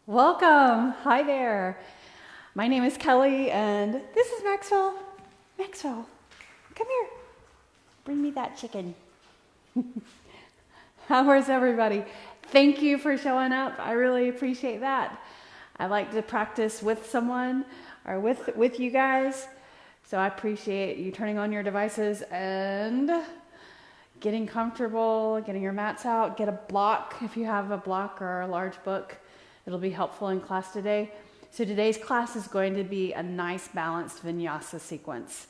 Welcome. Hi there. My name is Kelly and this is Maxwell. Maxwell, come here. Bring me that chicken. How is everybody? Thank you for showing up. I really appreciate that. I like to practice with someone or with you guys. So I appreciate you turning on your devices and getting comfortable, getting your mats out, get a block if you have a block or a large book. It'll be helpful in class today. So today's class is going to be a nice balanced vinyasa sequence,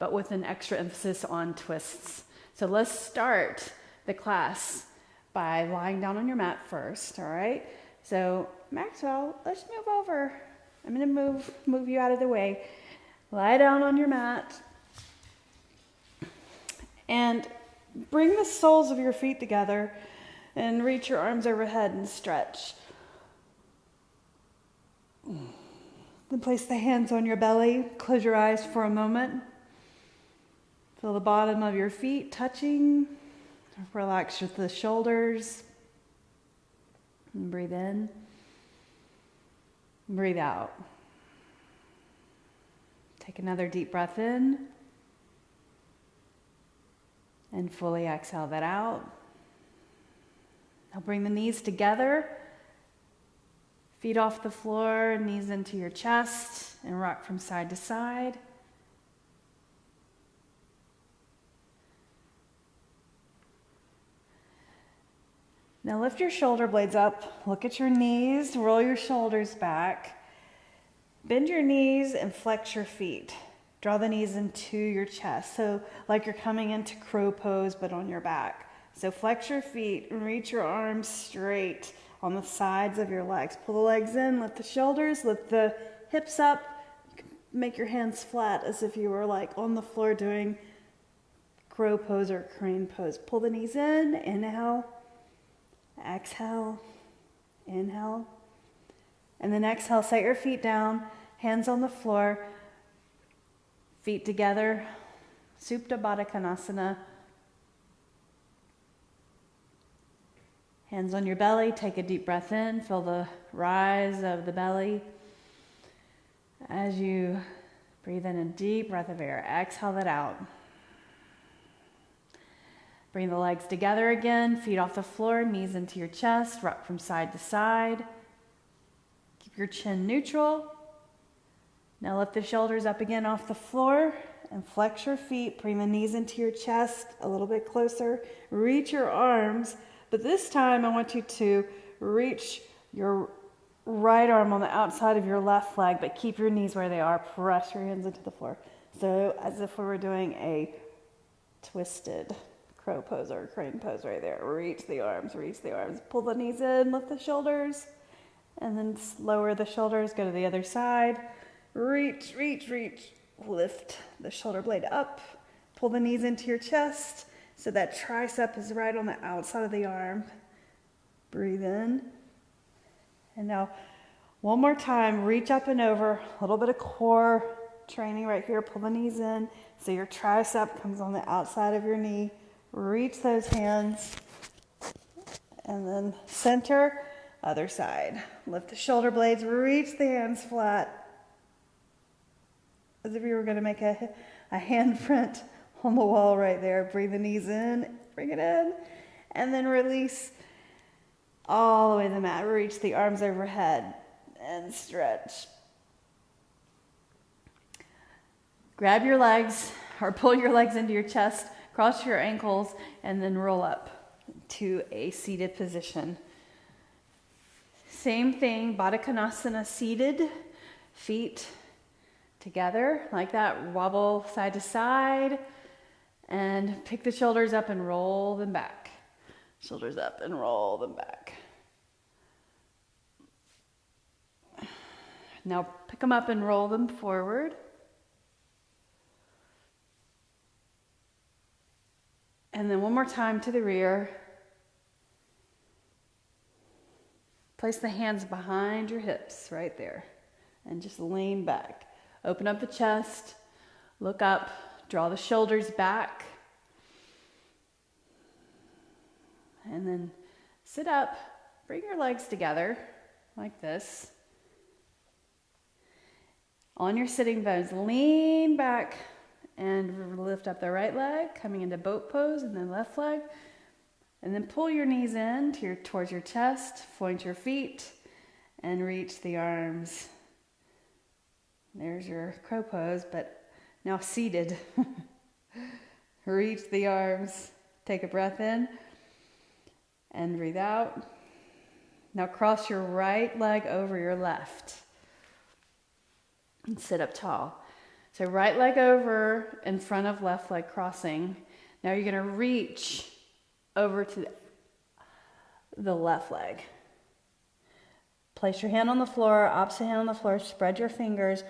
but with an extra emphasis on twists. So let's start the class by lying down on your mat first, all right? So Maxwell, let's move over. I'm gonna move you out of the way. Lie down on your mat and bring the soles of your feet together and reach your arms overhead and stretch. Then place the hands on your belly. Close your eyes for a moment. Feel the bottom of your feet touching. Relax the shoulders. And breathe in. Breathe out. Take another deep breath in. And fully exhale that out. Now bring the knees together. Feet off the floor, knees into your chest, and rock from side to side. Now lift your shoulder blades up, look at your knees, roll your shoulders back. Bend your knees and flex your feet. Draw the knees into your chest, so like you're coming into crow pose, but on your back. So flex your feet and reach your arms straight on the sides of your legs. Pull the legs in, lift the shoulders, lift the hips up. Make your hands flat as if you were like on the floor doing crow pose or crane pose. Pull the knees in, inhale, exhale, inhale. And then exhale, set your feet down, hands on the floor, feet together, Supta Badakanasana. Hands on your belly, take a deep breath in, feel the rise of the belly. As you breathe in a deep breath of air, exhale that out. Bring the legs together again, feet off the floor, knees into your chest, rock from side to side. Keep your chin neutral. Now lift the shoulders up again off the floor and flex your feet. Bring the knees into your chest a little bit closer. Reach your arms. But this time I want you to reach your right arm on the outside of your left leg, but keep your knees where they are. Press your hands into the floor. So as if we were doing a twisted crow pose or crane pose right there. Reach the arms, pull the knees in, lift the shoulders, and then lower the shoulders, go to the other side. Reach, lift the shoulder blade up, pull the knees into your chest. So that tricep is right on the outside of the arm. Breathe in. And now, one more time, reach up and over. A little bit of core training right here. Pull the knees in. So your tricep comes on the outside of your knee. Reach those hands. And then center, other side. Lift the shoulder blades. Reach the hands flat. As if you were going to make a handprint on the wall right there. Breathe the knees in, bring it in, and then release all the way to the mat. Reach the arms overhead and stretch. Grab your legs or pull your legs into your chest, cross your ankles, and then roll up to a seated position. Same thing, Badakanasana seated, feet together like that, wobble side to side. And pick the shoulders up and roll them back. Shoulders up and roll them back. Now pick them up and roll them forward. And then one more time to the rear. Place the hands behind your hips right there. And just lean back. Open up the chest. Look up. Draw the shoulders back. And then sit up, bring your legs together like this. On your sitting bones, lean back and lift up the right leg, coming into boat pose, and then left leg. And then pull your knees in towards your chest, point your feet, and reach the arms. There's your crow pose, but now seated. Reach the arms. Take a breath in and breathe out. Now cross your right leg over your left and sit up tall. So right leg over in front of left leg crossing. Now you're going to reach over to the left leg. Place your hand on the floor, opposite hand on the floor, spread your fingers,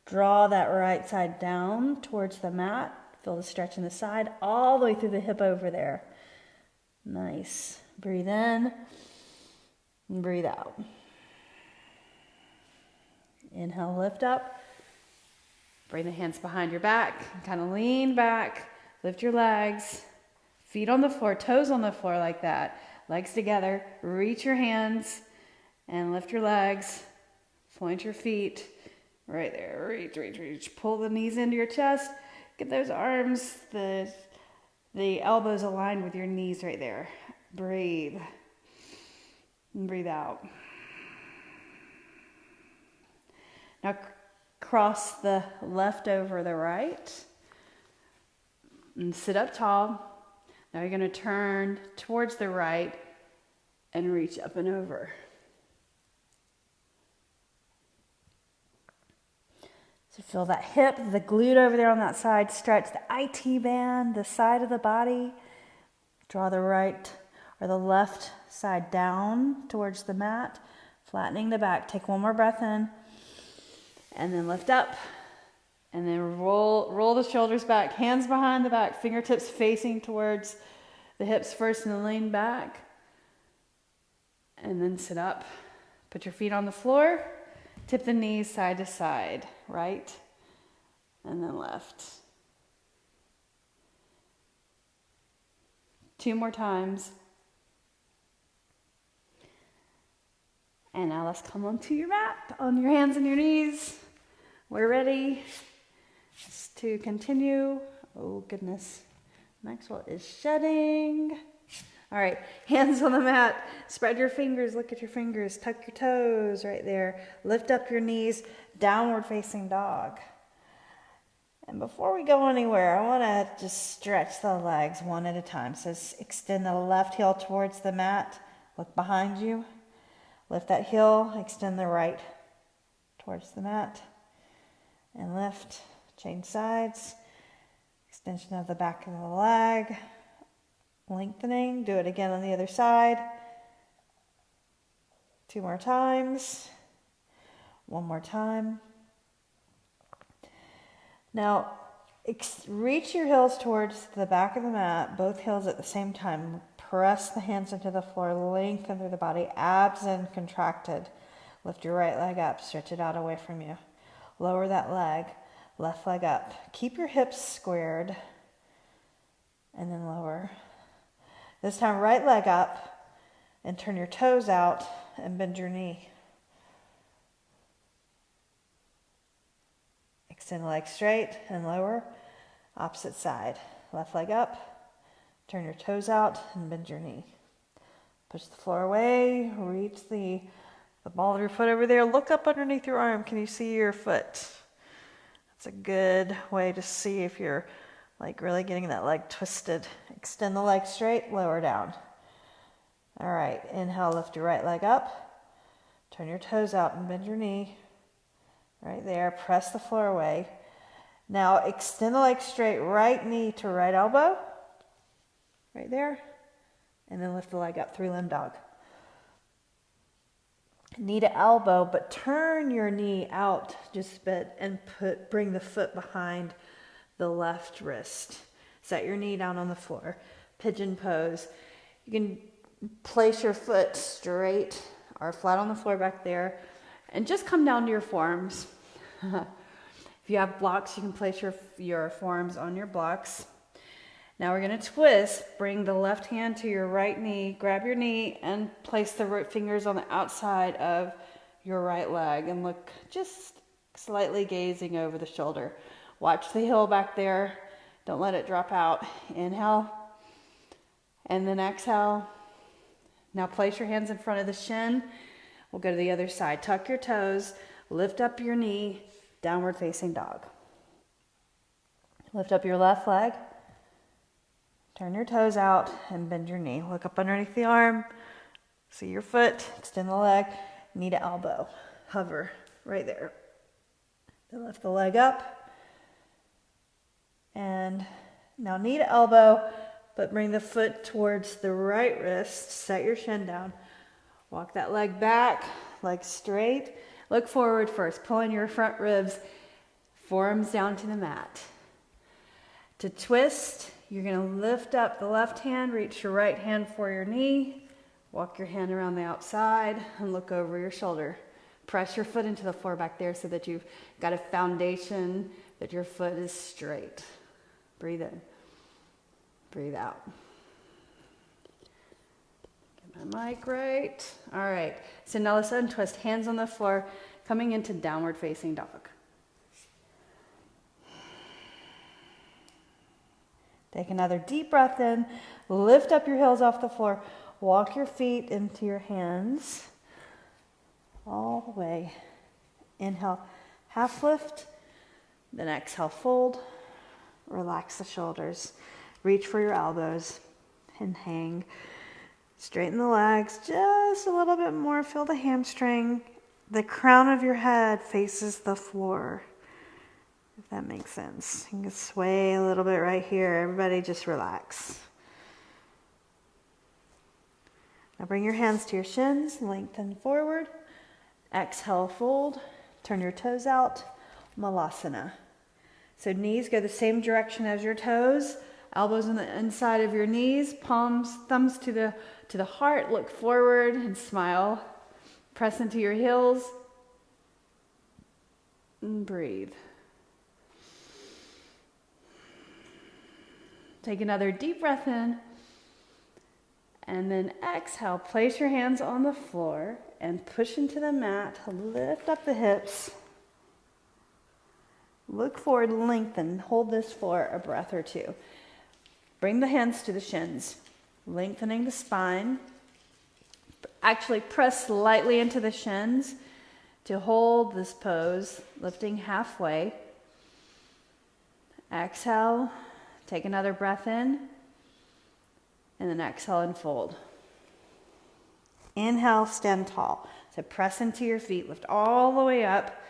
draw that right side down towards the mat. Feel the stretch in the side, all the way through the hip over there. Nice. Breathe in and breathe out. Inhale, lift up. Bring the hands behind your back, kind of lean back, lift your legs, feet on the floor, toes on the floor like that. Legs together, reach your hands and lift your legs, point your feet, right there, reach, reach, reach. Pull the knees into your chest, get those arms, the elbows aligned with your knees right there. Breathe, and breathe out. Now cross the left over the right and sit up tall. Now you're going to turn towards the right and reach up and over. So feel that hip, the glute over there on that side. Stretch the IT band, the side of the body. Draw the right or the left side down towards the mat, flattening the back. Take one more breath in. And then lift up, and then roll the shoulders back, hands behind the back, fingertips facing towards the hips first, and then lean back. And then sit up. Put your feet on the floor, tip the knees side to side, right, and then left. 2 more times. And now let's come onto your mat, on your hands and your knees. We're ready to continue. Oh, goodness. Maxwell is shedding. All right, hands on the mat. Spread your fingers. Look at your fingers. Tuck your toes right there. Lift up your knees. Downward facing dog. And before we go anywhere, I want to just stretch the legs one at a time. So extend the left heel towards the mat. Look behind you. Lift that heel. Extend the right towards the mat. And lift, change sides, extension of the back of the leg, lengthening. Do it again on the other side. 2 more times. 1 more time. Now, reach your heels towards the back of the mat, both heels at the same time. Press the hands into the floor, lengthen through the body, abs in, contracted. Lift your right leg up, stretch it out away from you. Lower that leg, left leg up. Keep your hips squared, and then lower. This time, right leg up, and turn your toes out, and bend your knee. Extend the leg straight, and lower. Opposite side. Left leg up, turn your toes out, and bend your knee. Push the floor away, reach the ball of your foot over there. Look up underneath your arm. Can you see your foot? That's a good way to see if you're like really getting that leg twisted. Extend the leg straight, lower down. All right, inhale, lift your right leg up. Turn your toes out and bend your knee. Right there, press the floor away. Now extend the leg straight, right knee to right elbow. Right there. And then lift the leg up, 3-limb dog. Knee to elbow, but turn your knee out just a bit and bring the foot behind the left wrist. Set your knee down on the floor. Pigeon pose. You can place your foot straight or flat on the floor back there and just come down to your forearms. If you have blocks, you can place your forearms on your blocks. Now we're going to twist. Bring the left hand to your right knee, grab your knee, and place the right fingers on the outside of your right leg and look just slightly gazing over the shoulder. Watch the heel back there. Don't let it drop out. Inhale, and then exhale. Now place your hands in front of the shin. We'll go to the other side. Tuck your toes, lift up your knee, downward facing dog. Lift up your left leg. Turn your toes out and bend your knee. Look up underneath the arm. See your foot. Extend the leg. Knee to elbow. Hover right there. Then lift the leg up. And now knee to elbow, but bring the foot towards the right wrist. Set your shin down. Walk that leg back, leg straight. Look forward first. Pull in your front ribs. Forearms down to the mat. To twist, you're going to lift up the left hand, reach your right hand for your knee, walk your hand around the outside, and look over your shoulder. Press your foot into the floor back there so that you've got a foundation, that your foot is straight. Breathe in. Breathe out. Get my mic right. All right. So now let's untwist. Hands on the floor, coming into downward facing dog. Take another deep breath in. Lift up your heels off the floor. Walk your feet into your hands. All the way. Inhale, half lift. Then exhale, fold. Relax the shoulders. Reach for your elbows and hang. Straighten the legs just a little bit more. Feel the hamstring. The crown of your head faces the floor. If that makes sense. You can sway a little bit right here. Everybody just relax. Now bring your hands to your shins, lengthen forward. Exhale, fold. Turn your toes out. Malasana. So knees go the same direction as your toes. Elbows on the inside of your knees. Palms, thumbs to the heart. Look forward and smile. Press into your heels. And breathe. Take another deep breath in, and then exhale. Place your hands on the floor and push into the mat. Lift up the hips. Look forward, lengthen. Hold this for a breath or two. Bring the hands to the shins, lengthening the spine. Actually, press slightly into the shins to hold this pose, lifting halfway. Exhale. Take another breath in, and then exhale and fold. Inhale, stand tall. So press into your feet, lift all the way up.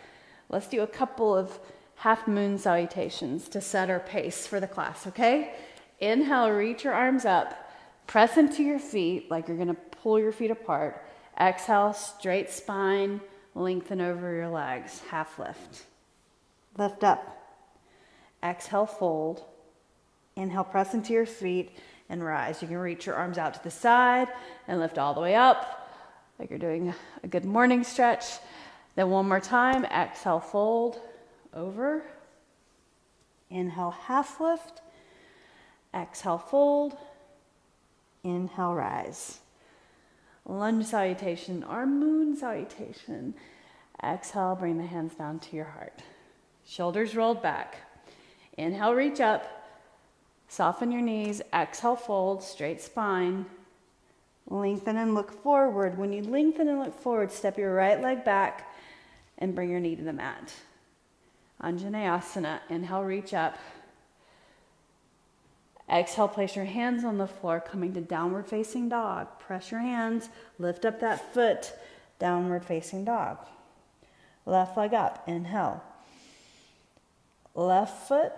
Let's do a couple of half moon salutations to set our pace for the class, okay? Inhale, reach your arms up. Press into your feet like you're going to pull your feet apart. Exhale, straight spine, lengthen over your legs. Half lift. Lift up. Exhale, fold. Inhale, press into your feet and rise. You can reach your arms out to the side and lift all the way up like you're doing a good morning stretch. Then one more time, exhale, fold over. Inhale, half lift. Exhale, fold. Inhale, rise. Lunge salutation or moon salutation. Exhale, bring the hands down to your heart. Shoulders rolled back. Inhale, reach up. Soften your knees. Exhale, fold, straight spine. Lengthen and look forward. When you lengthen and look forward, step your right leg back and bring your knee to the mat. Anjaneyasana. Inhale, reach up. Exhale, place your hands on the floor, coming to downward facing dog. Press your hands, lift up that foot, downward facing dog. Left leg up, inhale. Left foot,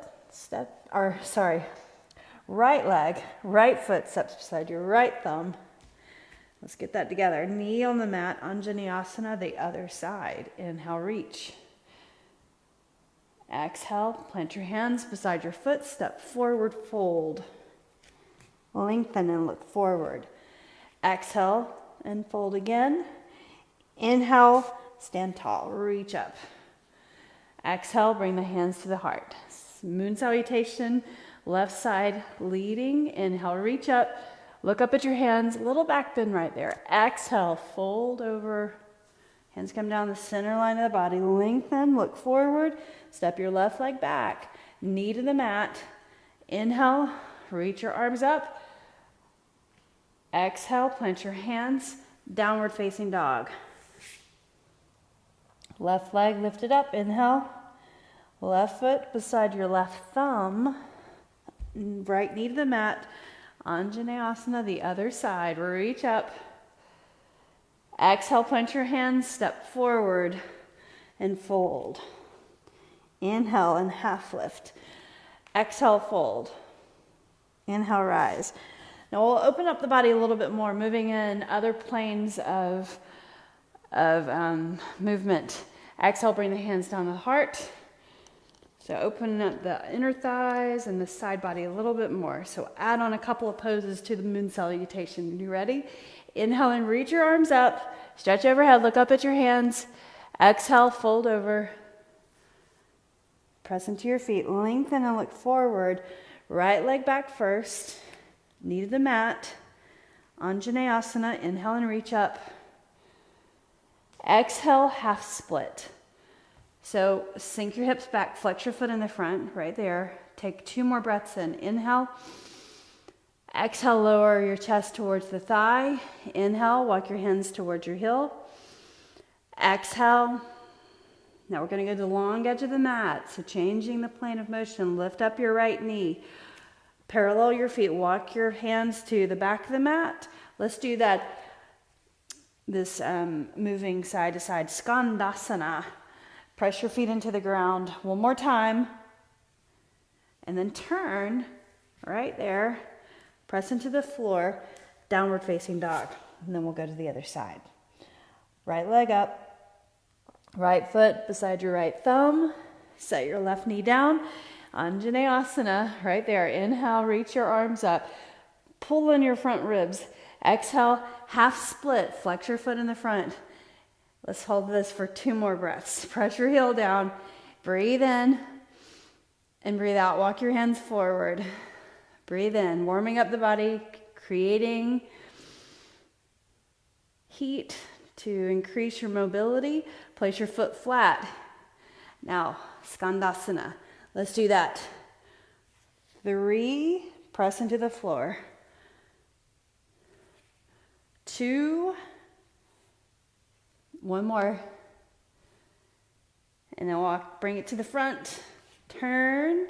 right leg, right foot steps beside your right thumb. Let's get that together. Knee on the mat, Anjaneyasana, the other side. Inhale, reach. Exhale, plant your hands beside your foot, step forward, fold. Lengthen and look forward. Exhale and fold again. Inhale, stand tall, reach up. Exhale, bring the hands to the heart. Moon salutation, Left side leading. Inhale, reach up. Look up at your hands. Little back bend right there. Exhale, fold over. Hands come down the center line of the body. Lengthen, look forward. Step your left leg back. Knee to the mat. Inhale, reach your arms up. Exhale, plant your hands. Downward facing dog. Left leg lifted up. Inhale. Left foot beside your left thumb. Right knee to the mat. Anjaneyasana, the other side. Reach up. Exhale, plant your hands, step forward and fold. Inhale and half lift. Exhale, fold. Inhale, rise. Now we'll open up the body a little bit more, moving in other planes of movement. Exhale, bring the hands down to the heart. So open up the inner thighs and the side body a little bit more. So add on a couple of poses to the moon salutation. You ready? Inhale and reach your arms up. Stretch overhead. Look up at your hands. Exhale, fold over. Press into your feet. Lengthen and look forward. Right leg back first. Knee to the mat. Anjaneyasana. Inhale and reach up. Exhale, half split. So sink your hips back. Flex your foot in the front. Right there. Take 2 more breaths in. Inhale. Exhale, lower your chest towards the thigh. Inhale, walk your hands towards your heel. Exhale. Now we're going to go to the long edge of the mat. So changing the plane of motion, lift up your right knee. Parallel your feet. Walk your hands to the back of the mat. Let's do that. This moving side to side. Skandasana. Press your feet into the ground. One more time. And then turn right there. Press into the floor, downward facing dog. And then we'll go to the other side. Right leg up, right foot beside your right thumb. Set your left knee down. Anjaneyasana, right there. Inhale, reach your arms up. Pull in your front ribs. Exhale, half split. Flex your foot in the front. Let's hold this for 2 more breaths. Press your heel down. Breathe in and breathe out. Walk your hands forward. Breathe in, warming up the body, creating heat to increase your mobility. Place your foot flat. Now, Skandasana. Let's do that. 3, press into the floor. 2, 1 more. And then walk, bring it to the front. Turn,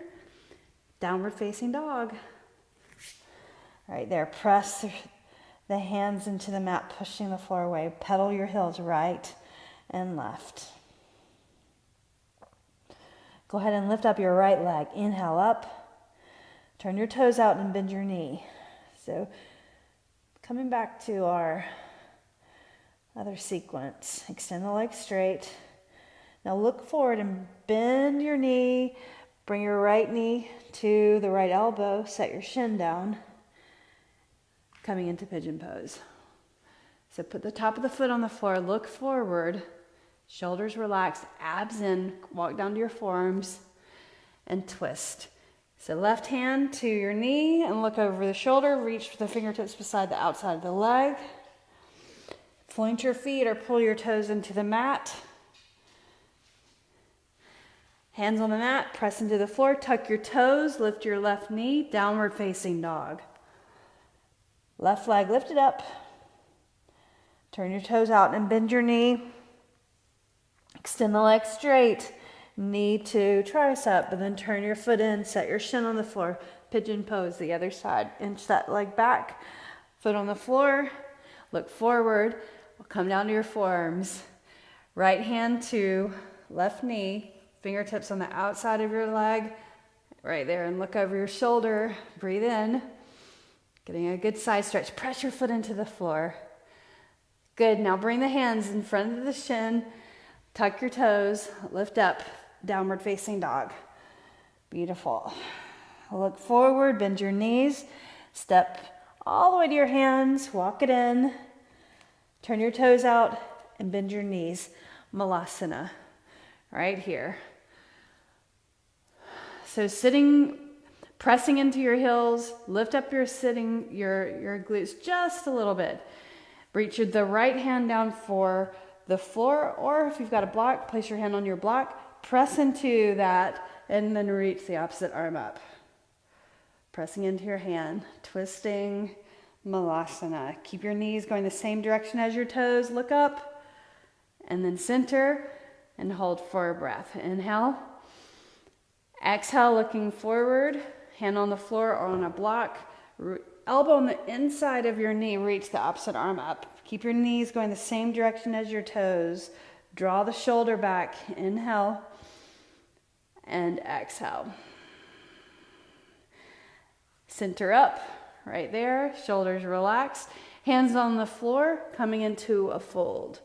downward facing dog. Right there, press the hands into the mat, pushing the floor away. Pedal your heels right and left. Go ahead and lift up your right leg. Inhale up. Turn your toes out and bend your knee. So coming back to our other sequence. Extend the leg straight. Now look forward and bend your knee. Bring your right knee to the right elbow. Set your shin down. Coming into Pigeon Pose. So put the top of the foot on the floor, look forward, shoulders relaxed, abs in, walk down to your forearms, and twist. So left hand to your knee and look over the shoulder, reach the fingertips beside the outside of the leg. Point your feet or pull your toes into the mat. Hands on the mat, press into the floor, tuck your toes, lift your left knee, downward facing dog. Left leg lifted up. Turn your toes out and bend your knee. Extend the leg straight. Knee to tricep, and then turn your foot in. Set your shin on the floor. Pigeon pose, the other side. Inch that leg back. Foot on the floor. Look forward. We'll come down to your forearms. Right hand to left knee. Fingertips on the outside of your leg. Right there, and look over your shoulder. Breathe in. Getting a good side stretch. Press your foot into the floor. Good. Now bring the hands in front of the shin. Tuck your toes. Lift up. Downward facing dog. Beautiful. Look forward. Bend your knees. Step all the way to your hands. Walk it in. Turn your toes out and bend your knees. Malasana. Right here. So sitting Pressing into your heels, lift up your glutes just a little bit. Reach the right hand down for the floor, or if you've got a block, place your hand on your block, press into that, and then reach the opposite arm up. Pressing into your hand, twisting Malasana. Keep your knees going the same direction as your toes. Look up, and then center, and hold for a breath. Inhale. Exhale, looking forward, hand on the floor or on a block. Elbow on the inside of your knee, reach the opposite arm up. Keep your knees going the same direction as your toes. Draw the shoulder back. Inhale and exhale. Center up, right there. Shoulders relaxed. Hands on the floor, coming into a fold.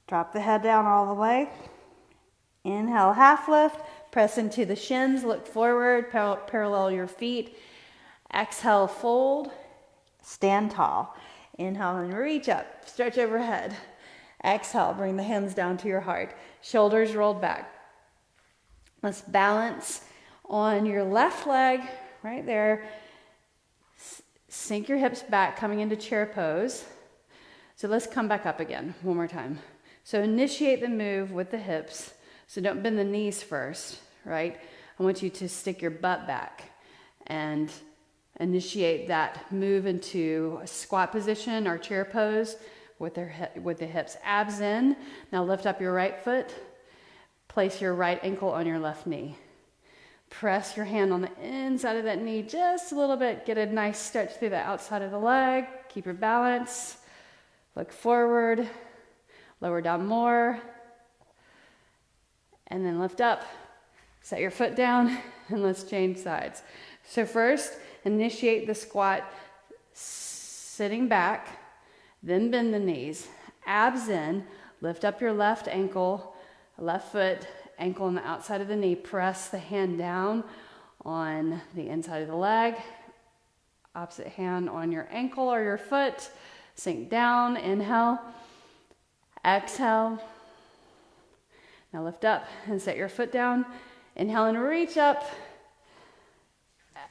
Drop the head down all the way. Inhale, half lift. Press into the shins. Look forward. Parallel your feet. Exhale, fold. Stand tall. Inhale and reach up. Stretch overhead. Exhale, bring the hands down to your heart. Shoulders rolled back. Let's balance on your left leg, right there. Sink your hips back, coming into chair pose. So let's come back up again, one more time. So initiate the move with the hips. So don't bend the knees first, right? I want you to stick your butt back and initiate that move into a squat position or chair pose with the hips. Abs in. Now lift up your right foot. Place your right ankle on your left knee. Press your hand on the inside of that knee just a little bit. Get a nice stretch through the outside of the leg. Keep your balance. Look forward. Lower down more. And then lift up. Set your foot down and let's change sides. So first, initiate the squat sitting back, then bend the knees. Abs in, lift up your left ankle, left foot, ankle on the outside of the knee. Press the hand down on the inside of the leg. Opposite hand on your ankle or your foot. Sink down, inhale, exhale. Now lift up and set your foot down. Inhale and reach up.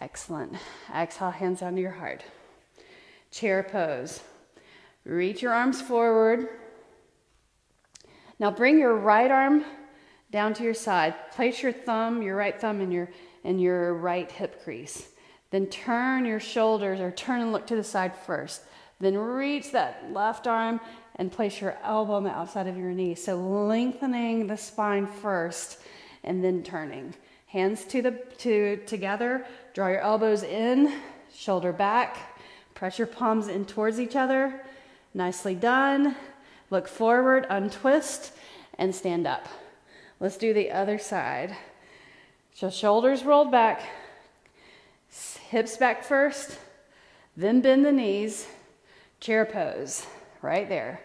Excellent. Exhale, hands down to your heart. Chair pose. Reach your arms forward. Now bring your right arm down to your side. Place your right thumb in your right hip crease. Then turn your shoulders, or turn and look to the side first. Then reach that left arm and place your elbow on the outside of your knee. So lengthening the spine first and then turning. Hands together. Draw your elbows in, shoulder back. Press your palms in towards each other. Nicely done. Look forward, untwist, and stand up. Let's do the other side. So shoulders rolled back, hips back first, then bend the knees, chair pose, right there.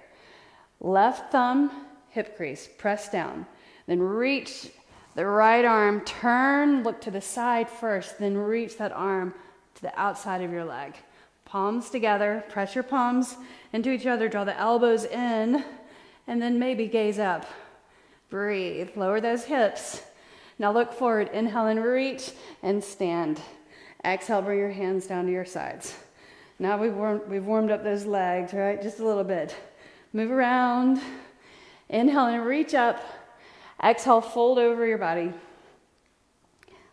Left thumb, hip crease, press down. Then reach the right arm, turn, look to the side first, then reach that arm to the outside of your leg. Palms together, press your palms into each other, draw the elbows in, and then maybe gaze up. Breathe, lower those hips. Now look forward, inhale and reach, and stand. Exhale, bring your hands down to your sides. Now we've warmed up those legs, right? Just a little bit. Move around. Inhale and reach up. Exhale, fold over your body.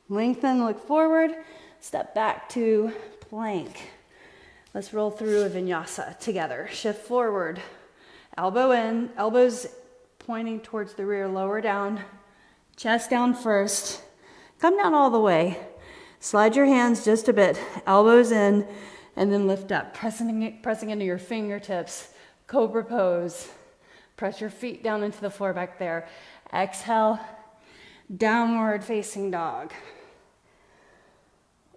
Lengthen, look forward. Step back to plank. Let's roll through a vinyasa together. Shift forward. Elbow in, elbows pointing towards the rear, lower down. Chest down first. Come down all the way. Slide your hands just a bit. Elbows in, and then lift up. Pressing into your fingertips. Cobra pose. Press your feet down into the floor back there. Exhale, downward facing dog.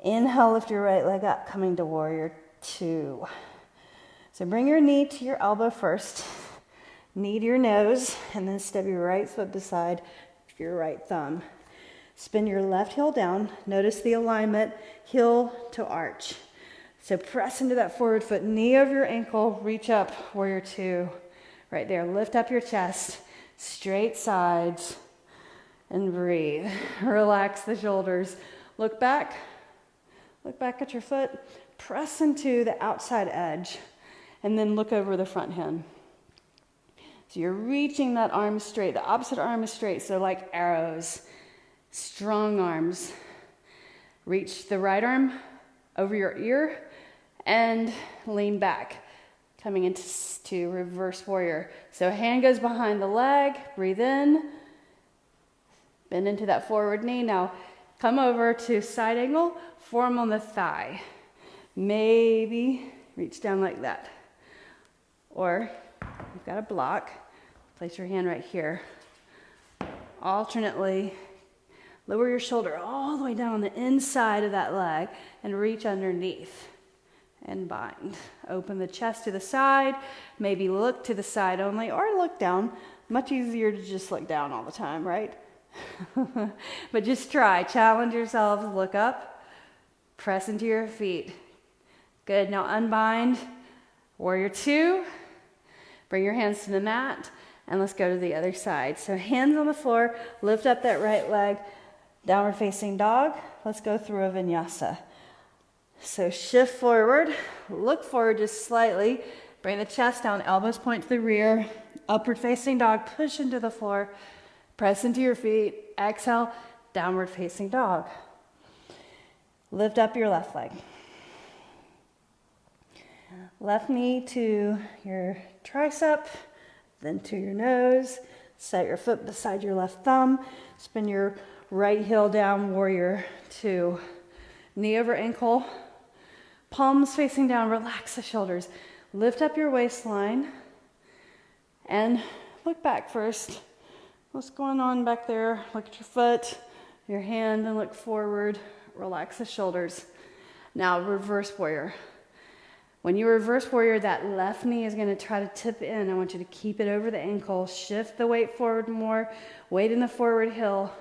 Inhale, lift your right leg up, coming to warrior two. So bring your knee to your elbow first, knee to your nose, and then step your right foot beside your right thumb. Spin your left heel down. Notice the alignment, heel to arch. So press into that forward foot, knee over your ankle, reach up, warrior two. Right there, lift up your chest, straight sides, and breathe. Relax the shoulders. Look back, Look back at your foot, press into the outside edge, and then look over the front hand. So you're reaching that arm straight. The opposite arm is straight, so like arrows. Strong arms. Reach the right over your ear and lean back, coming into reverse warrior. So hand goes behind the leg, breathe in, bend into that forward knee. Now come over to side angle, forearm on the thigh. Maybe reach down like that. Or you've got a block, place your hand right here. Alternately, lower your shoulder all the way down on the inside of that leg and reach underneath and bind. Open the chest to the side, maybe look to the side only or look down. Much easier to just look down all the time, right? But just try, challenge yourselves, look up, press into your feet. Good, now unbind, warrior two, bring your hands to the mat, and let's go to the other side. So hands on the floor, lift up that right leg, downward facing dog. Let's go through a vinyasa. So shift forward, look forward just slightly, bring the chest down, elbows point to the rear, upward facing dog, push into the floor, press into your feet, exhale, downward facing dog. Lift up your left leg. Left knee to your tricep, then to your nose. Set your foot beside your left thumb. Spin your right heel down, warrior two. Knee over ankle, palms facing down, relax the shoulders. Lift up your waistline and look back first. What's going on back there? Look at your foot, your hand, and look forward. Relax the shoulders. Now reverse warrior. When you reverse warrior, that left knee is going to try to tip in. I want you to keep it over the ankle. Shift the weight forward more. Weight in the forward heel.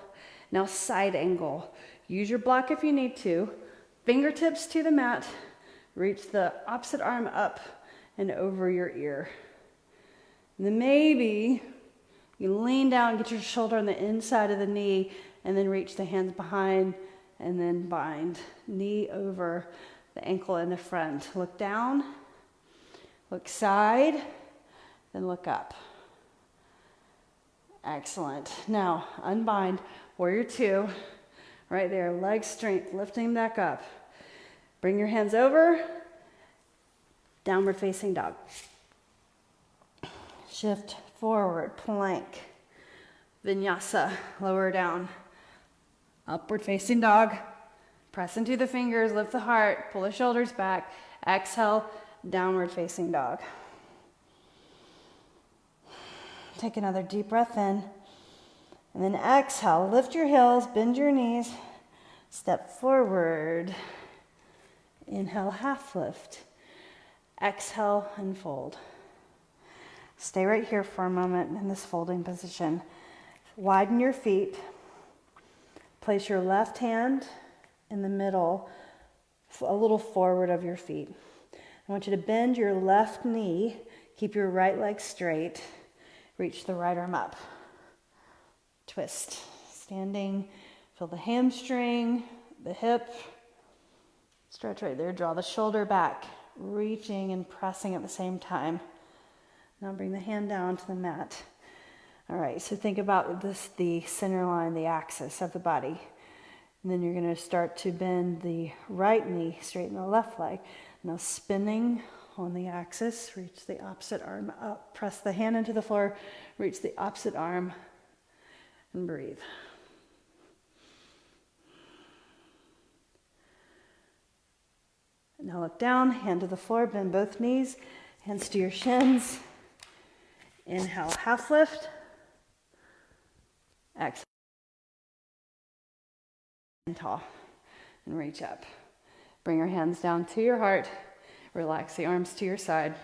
Now side angle. Use your block if you need to. Fingertips to the mat. Reach the opposite arm up and over your ear. And then maybe you lean down, get your shoulder on the inside of the knee, and then reach the hands behind and then bind. Knee over the ankle in the front. Look down, look side, then look up. Excellent. Now unbind, warrior two, right there, leg strength, lifting back up. Bring your hands over, downward facing dog. Shift forward, plank, vinyasa, lower down, upward facing dog. Press into the fingers, lift the heart, pull the shoulders back. Exhale, downward facing dog. Take another deep breath in. And then exhale, lift your heels, bend your knees, step forward. Inhale, half lift. Exhale, and fold. Stay right here for a moment in this folding position. Widen your feet. Place your left hand in the middle, a little forward of your feet. I want you to bend your left knee, keep your right leg straight, reach the right arm up. Twist, standing, feel the hamstring, the hip, stretch right there, draw the shoulder back, reaching and pressing at the same time. Now bring the hand down to the mat. All right, so think about this, the center line, the axis of the body. And then you're going to start to bend the right knee, straighten the left leg. Now spinning on the axis, reach the opposite arm up. Press the hand into the floor, reach the opposite arm, and breathe. Now look down, hand to the floor, bend both knees, hands to your shins. Inhale, half lift. Exhale. Tall and reach up. Bring your hands down to your heart. Relax the arms to your side.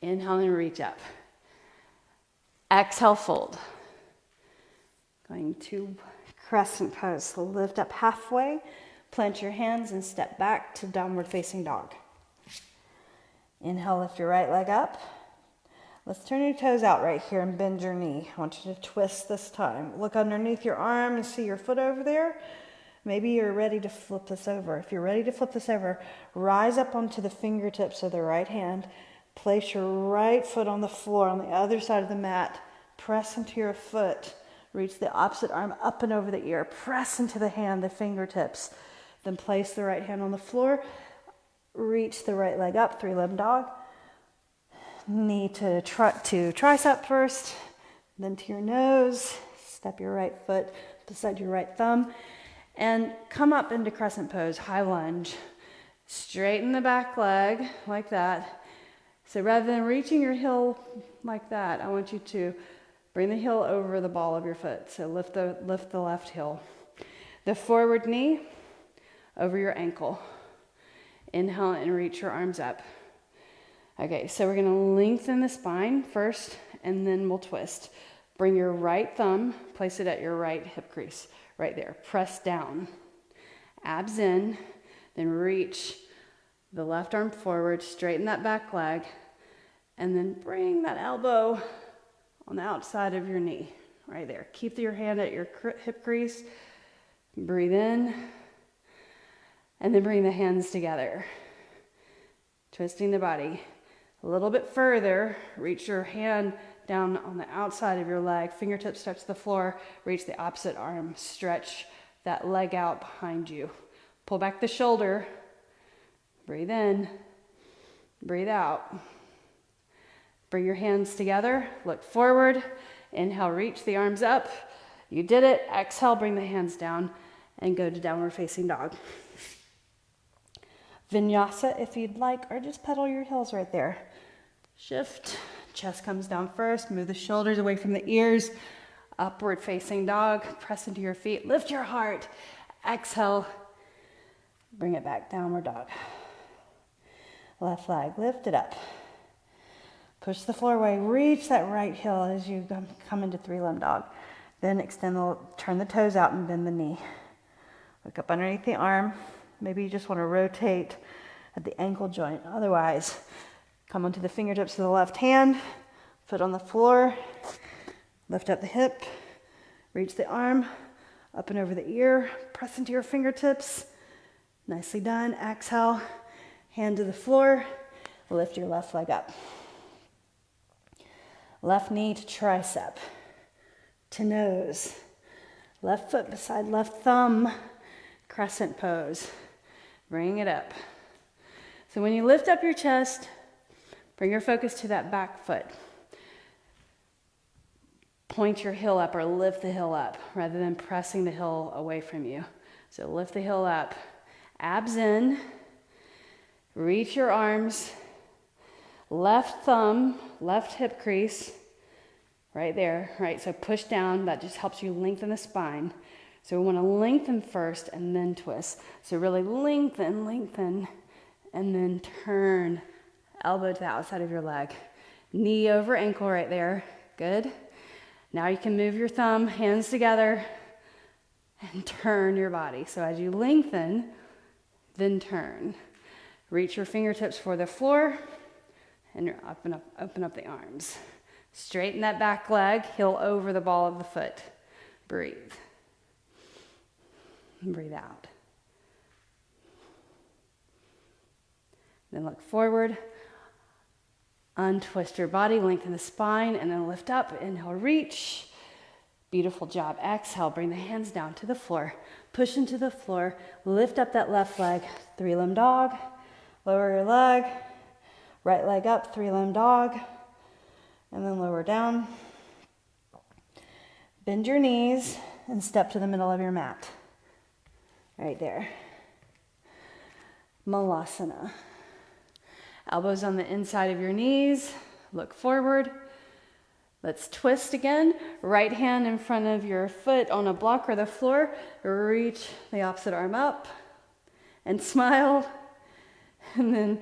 Inhale and reach up. Exhale, fold. Going to Crescent Pose. So lift up halfway, plant your hands and step back to downward facing dog. Inhale, lift your right leg up. Let's turn your toes out right here and bend your knee. I want you to twist this time. Look underneath your arm and see your foot over there. Maybe you're ready to flip this over. If you're ready to flip this over, rise up onto the fingertips of the right hand. Place your right foot on the floor on the other side of the mat. Press into your foot. Reach the opposite arm up and over the ear. Press into the hand, the fingertips. Then place the right hand on the floor. Reach the right leg up, three-limb dog. Knee to tricep first, then to your nose. Step your right foot beside your right thumb. And come up into Crescent Pose, high lunge. Straighten the back leg like that. So rather than reaching your heel like that, I want you to bring the heel over the ball of your foot. So lift the left heel. The forward knee over your ankle. Inhale and reach your arms up. Okay, so we're gonna lengthen the spine first, and then we'll twist. Bring your right thumb, place it at your right hip crease, right there. Press down, abs in, then reach the left arm forward, straighten that back leg, and then bring that elbow on the outside of your knee, right there. Keep your hand at your hip crease, breathe in, and then bring the hands together. Twisting the body. A little bit further, reach your hand down on the outside of your leg, fingertips touch the floor, reach the opposite arm, stretch that leg out behind you. Pull back the shoulder, breathe in, breathe out. Bring your hands together, look forward, inhale, reach the arms up. You did it, exhale, bring the hands down and go to downward facing dog. Vinyasa if you'd like, or just pedal your heels right there. Shift, chest comes down first, move the shoulders away from the ears, upward facing dog, press into your feet, lift your heart, exhale, bring it back, downward dog. Left leg, lift it up. Push the floor away, reach that right heel as you come into three-limb dog. Then turn the toes out and bend the knee. Look up underneath the arm. Maybe you just want to rotate at the ankle joint. Otherwise, come onto the fingertips of the left hand, foot on the floor, lift up the hip, reach the arm, up and over the ear, press into your fingertips. Nicely done. Exhale, hand to the floor, lift your left leg up. Left knee to tricep, to nose, left foot beside left thumb, Crescent Pose. Bring it up. So when you lift up your chest, bring your focus to that back foot. Point your heel up or lift the heel up rather than pressing the heel away from you. So lift the heel up. Abs in. Reach your arms. Left thumb, left hip crease. Right there, right? So push down. That just helps you lengthen the spine. So we want to lengthen first and then twist. So really lengthen, and then turn. Elbow to the outside of your leg. Knee over ankle right there. Good. Now you can move your thumb, hands together, and turn your body. So as you lengthen, then turn. Reach your fingertips for the floor, and you're open up the arms. Straighten that back leg, heel over the ball of the foot. Breathe. Breathe out. Then look forward. Untwist your body, lengthen the spine, and then lift up. Inhale, reach. Beautiful job. Exhale, bring the hands down to the floor. Push into the floor. Lift up that left leg. Three-limb dog. Lower your leg. Right leg up, three-limb dog. And then lower down. Bend your knees and step to the middle of your mat. Right there. Malasana. Elbows on the inside of your knees. Look forward. Let's twist again. Right hand in front of your foot on a block or the floor. Reach the opposite arm up and smile. And then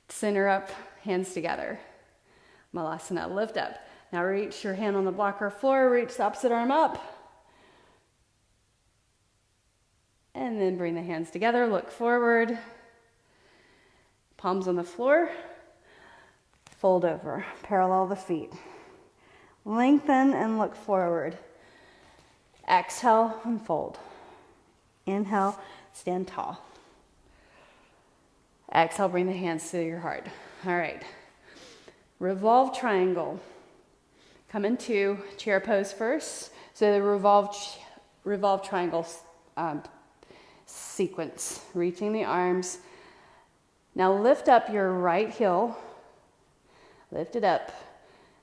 center up, hands together. Malasana, lift up. Now reach your hand on the block or floor. Reach the opposite arm up. And then bring the hands together, look forward. Palms on the floor. Fold over, parallel the feet. Lengthen and look forward. Exhale and fold. Inhale, stand tall. Exhale, bring the hands to your heart. All right. Revolve Triangle. Come into chair pose first. So the Revolve Triangle sequence. Reaching the arms. Now lift up your right heel. Lift it up.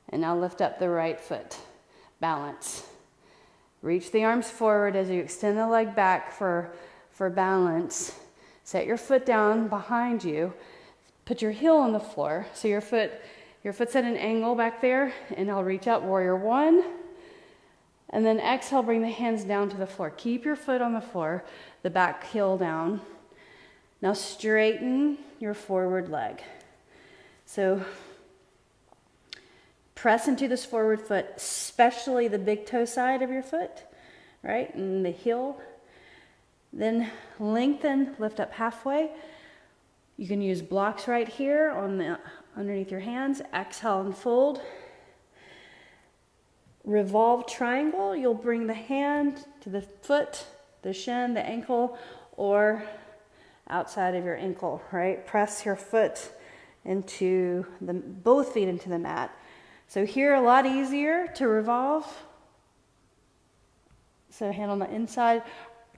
And now lift up the right foot. Balance. Reach the arms forward as you extend the leg back for balance. Set your foot down behind you. Put your heel on the floor. So your foot's at an angle back there. And I'll reach up, warrior one. And then exhale, bring the hands down to the floor. Keep your foot on the floor, the back heel down. Now straighten your forward leg. So press into this forward foot, especially the big toe side of your foot, right? And the heel. Then lengthen, lift up halfway. You can use blocks right here underneath your hands. Exhale and fold. Revolve Triangle. You'll bring the hand to the foot, the shin, the ankle, or outside of your ankle, right? Press your foot into both feet into the mat. So here, a lot easier to revolve. So hand on the inside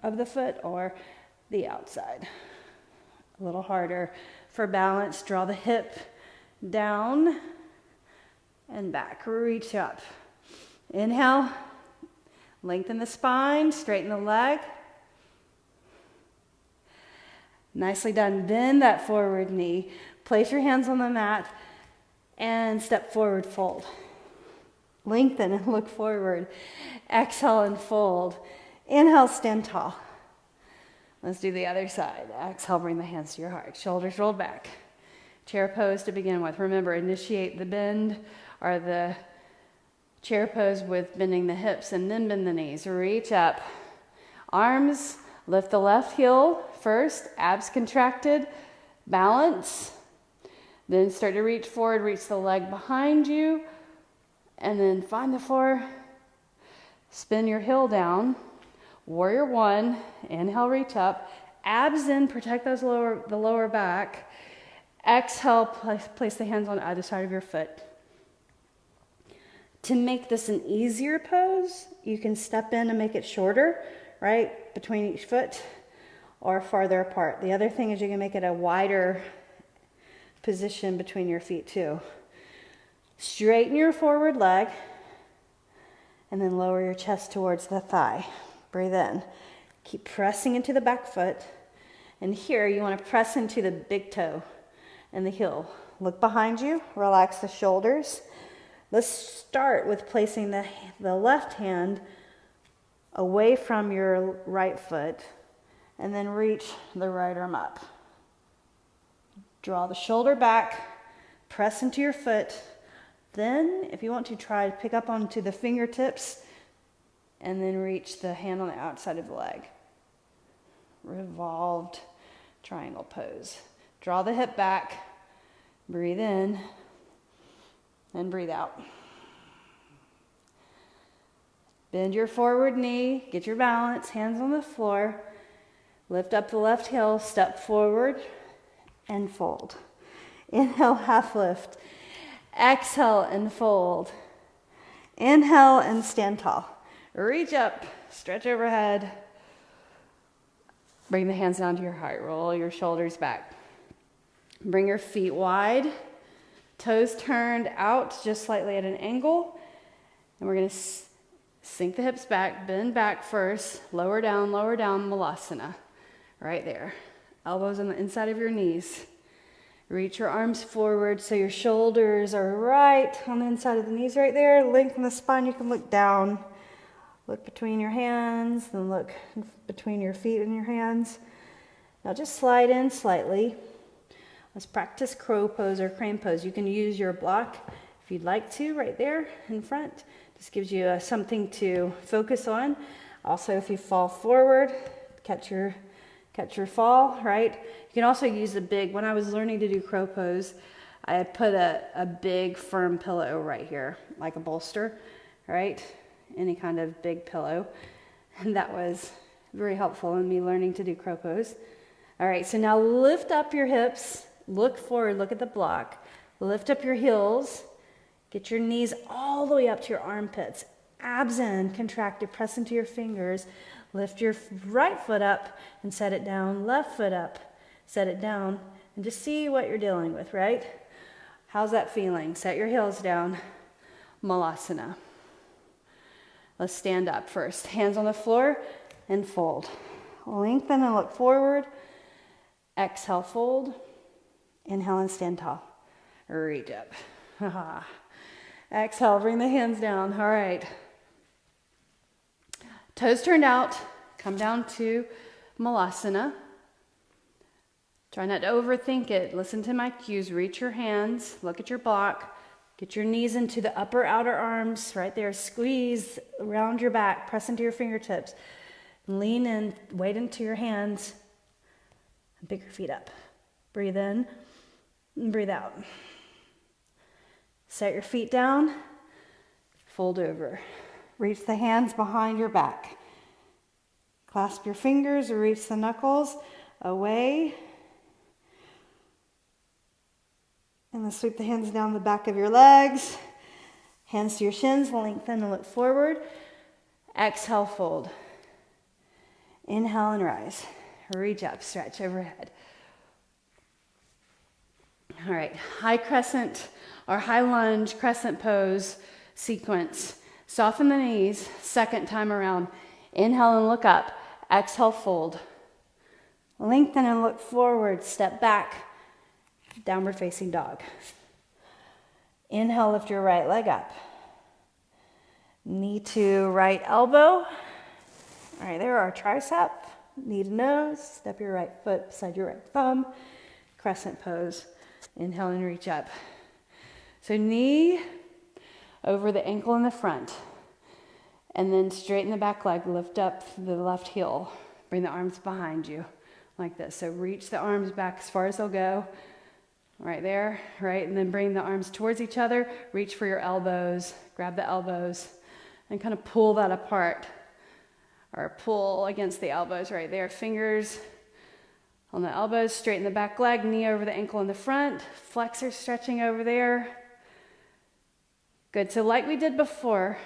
of the foot or the outside. A little harder. For balance, draw the hip down and back. Reach up. Inhale. Lengthen the spine, straighten the leg. Nicely done. Bend that forward knee. Place your hands on the mat and step forward, fold. Lengthen and look forward. Exhale and fold. Inhale, stand tall. Let's do the other side. Exhale, bring the hands to your heart. Shoulders rolled back. Chair pose to begin with. Remember, initiate the bend or the chair pose with bending the hips and then bend the knees. Reach up. Arms, lift the left heel first. Abs contracted. Balance. Then start to reach forward. Reach the leg behind you. And then find the floor. Spin your heel down. Warrior one. Inhale, reach up. Abs in, protect the lower back. Exhale, place the hands on either side of your foot. To make this an easier pose, you can step in and make it shorter, right, between each foot or farther apart. The other thing is you can make it a wider position between your feet too. Straighten your forward leg and then lower your chest towards the thigh. Breathe in. Keep pressing into the back foot. And here you want to press into the big toe and the heel. Look behind you. Relax the shoulders. Let's start with placing the left hand away from your right foot and then reach the right arm up. Draw the shoulder back. Press into your foot. Then, if you want to, try to pick up onto the fingertips and then reach the hand on the outside of the leg. Revolved Triangle pose. Draw the hip back. Breathe in and breathe out. Bend your forward knee. Get your balance. Hands on the floor. Lift up the left heel. Step forward and fold. Inhale, half lift. Exhale and fold. Inhale and stand tall. Reach up, stretch overhead. Bring the hands down to your heart. Roll your shoulders back. Bring your feet wide. Toes turned out just slightly at an angle. And we're going to sink the hips back, bend back first. Lower down, Malasana. Right there. Elbows on the inside of your knees. Reach your arms forward so your shoulders are right on the inside of the knees right there. Lengthen the spine. You can look down. Look between your hands, then look between your feet and your hands. Now just slide in slightly. Let's practice crow pose or crane pose. You can use your block if you'd like to right there in front. Just gives you something to focus on. Also, if you fall forward, catch your fall, right? You can also use when I was learning to do crow pose, I put a big firm pillow right here, like a bolster, right? Any kind of big pillow. And that was very helpful in me learning to do crow pose. All right, so now lift up your hips, look forward, look at the block. Lift up your heels, get your knees all the way up to your armpits. Abs in, contracted, press into your fingers. Lift your right foot up and set it down. Left foot up, set it down. And just see what you're dealing with, right? How's that feeling? Set your heels down. Malasana. Let's stand up first. Hands on the floor and fold. Lengthen and look forward. Exhale, fold. Inhale and stand tall. Reach up. Exhale, bring the hands down. All right. Toes turned out. Come down to Malasana. Try not to overthink it. Listen to my cues. Reach your hands. Look at your block. Get your knees into the upper outer arms right there. Squeeze around your back. Press into your fingertips. Lean in. Weight into your hands. And pick your feet up. Breathe in and breathe out. Set your feet down. Fold over. Reach the hands behind your back. Clasp your fingers. Reach the knuckles away. And then sweep the hands down the back of your legs. Hands to your shins, lengthen and look forward. Exhale, fold. Inhale and rise. Reach up, stretch overhead. All right, high crescent or high lunge crescent pose sequence. Soften the knees, second time around. Inhale and look up. Exhale, fold. Lengthen and look forward, step back. Downward facing dog. Inhale, lift your right leg up. Knee to right elbow. All right, there are tricep. Knee to nose. Step your right foot beside your right thumb. Crescent pose. Inhale and reach up. So knee over the ankle in the front. And then straighten the back leg. Lift up the left heel. Bring the arms behind you like this. So reach the arms back as far as they'll go. Right there, right? And then bring the arms towards each other. Reach for your elbows. Grab the elbows and kind of pull that apart. Or pull against the elbows right there. Fingers on the elbows. Straighten the back leg. Knee over the ankle in the front. Flexor stretching over there. Good. So like we did before,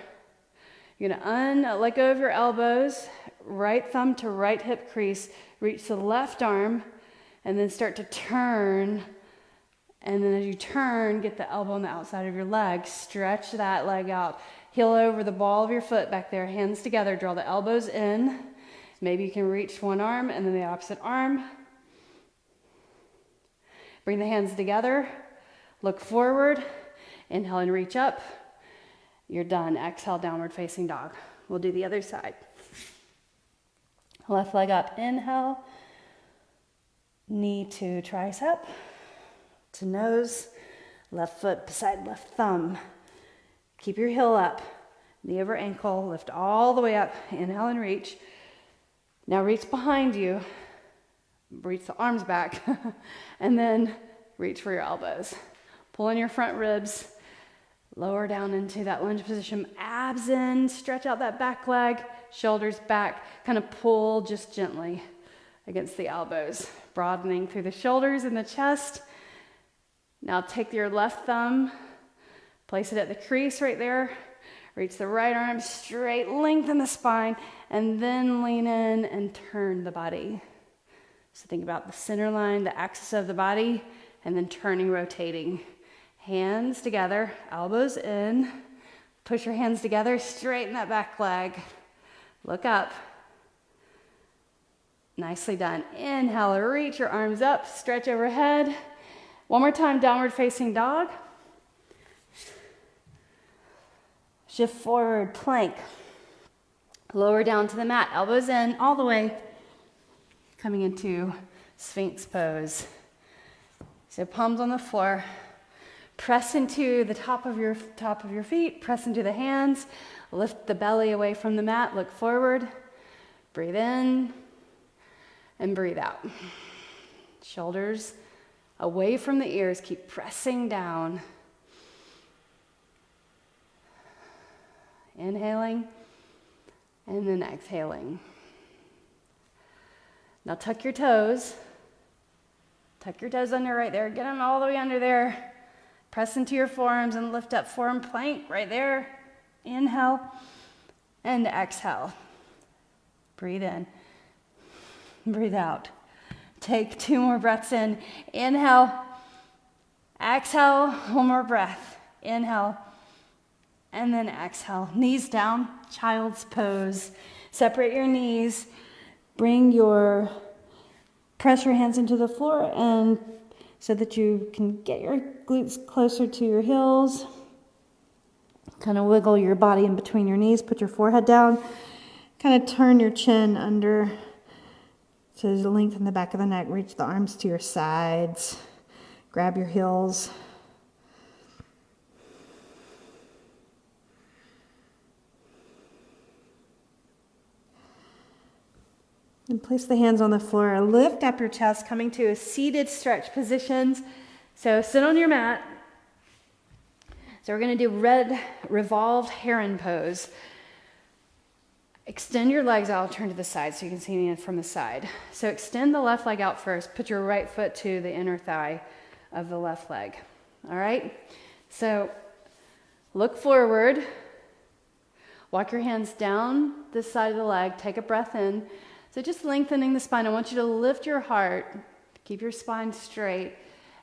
you're going to let go of your elbows. Right thumb to right hip crease. Reach the left arm. And then start to turn. And then as you turn, get the elbow on the outside of your leg. Stretch that leg out. Heel over the ball of your foot back there. Hands together. Draw the elbows in. Maybe you can reach one arm and then the opposite arm. Bring the hands together. Look forward. Inhale and reach up. You're done. Exhale, downward facing dog. We'll do the other side. Left leg up. Inhale. Knee to tricep. To nose, left foot beside left thumb. Keep your heel up, knee over ankle, lift all the way up. Inhale and reach. Now reach behind you, reach the arms back, and then reach for your elbows. Pull in your front ribs, lower down into that lunge position. Abs in, stretch out that back leg, shoulders back, kind of pull just gently against the elbows, broadening through the shoulders and the chest. Now take your left thumb, place it at the crease right there. Reach the right arm straight, lengthen the spine, and then lean in and turn the body. So think about the center line, the axis of the body, and then turning, rotating. Hands together, elbows in. Push your hands together, straighten that back leg. Look up. Nicely done. Inhale, reach your arms up, stretch overhead. One more time, downward facing dog. Shift forward, plank. Lower down to the mat, elbows in, all the way. Coming into Sphinx pose. So palms on the floor. Press into the top of your feet, press into the hands. Lift the belly away from the mat, look forward. Breathe in and breathe out. Shoulders away from the ears. Keep pressing down. Inhaling and then exhaling. Now tuck your toes. Tuck your toes under right there. Get them all the way under there. Press into your forearms and lift up forearm plank right there. Inhale and exhale. Breathe in. Breathe out. Take 2 more breaths in. Inhale. Exhale. 1 more breath. Inhale. And then exhale. Knees down. Child's pose. Separate your knees. Press your hands into the floor and so that you can get your glutes closer to your heels. Kind of wiggle your body in between your knees. Put your forehead down. Kind of turn your chin under to lengthen the back of the neck. Reach the arms to your sides. Grab your heels. And place the hands on the floor. Lift up your chest, coming to a seated stretch positions. So sit on your mat. So we're going to do Revolved Heron Pose. Extend your legs out, turn to the side so you can see me from the side. So extend the left leg out first. Put your right foot to the inner thigh of the left leg. All right? So look forward. Walk your hands down this side of the leg. Take a breath in. So just lengthening the spine. I want you to lift your heart, keep your spine straight,